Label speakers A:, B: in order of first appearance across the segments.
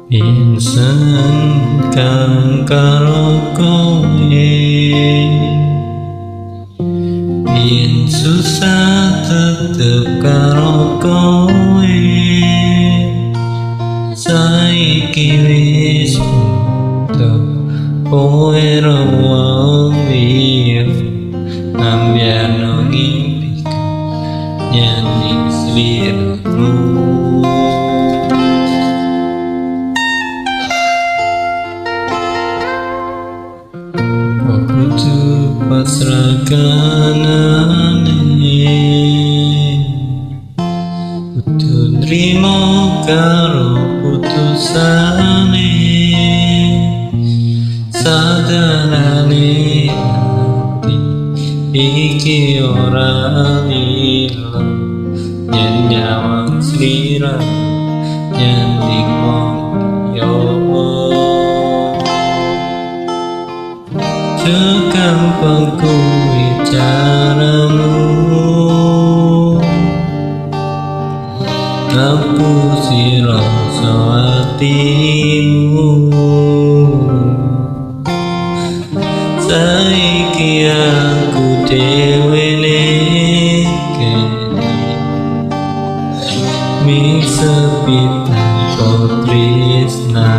A: Insan kang karokoye Yin susah tetep karokoye Saiki wis butuh kowe rawang liya Ambiano ngimpiku nyanyi seliramu Pasrahkan kudu nrimo karo putusane sadarane ati iki ora lilo yen nyawang slira yen dikmong yo Gampang ku bicaramu Ngapusi rasa hatimu Saiki aku dhewe ning kene Ming sepi tanpa tresna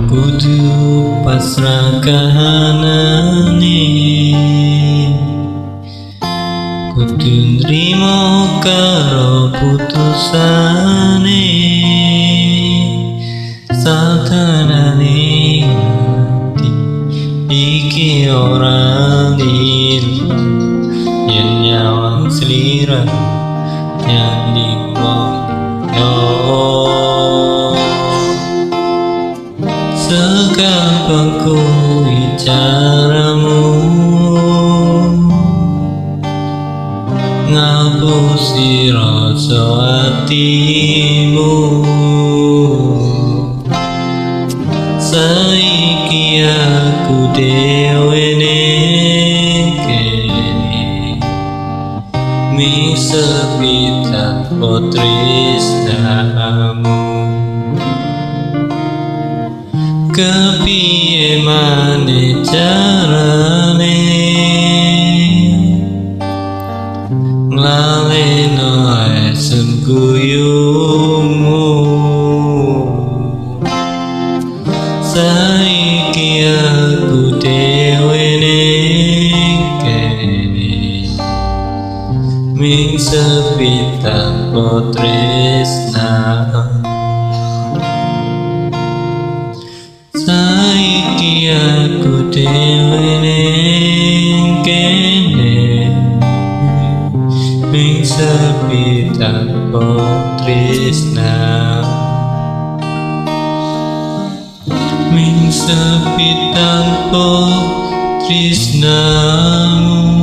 A: Kudu pasrah kahanane Kudu nrimo karo putusane Sadanane ati iki ora lilo Yen nyawang slira nyanyi yo Segampang ku bicaramu Ngapusi rasa hatimu Saiki aku dhewe ning kene Ming sepi tanpa tresnamu Kepiye maneh carane nglaleno asem guyumu Saiki aku dhewe ning kene Ming sepi tanpa tresna Saiki aku dhewe ning kene Ming sepi tanpa tresna Ming sepi tanpa tresnamu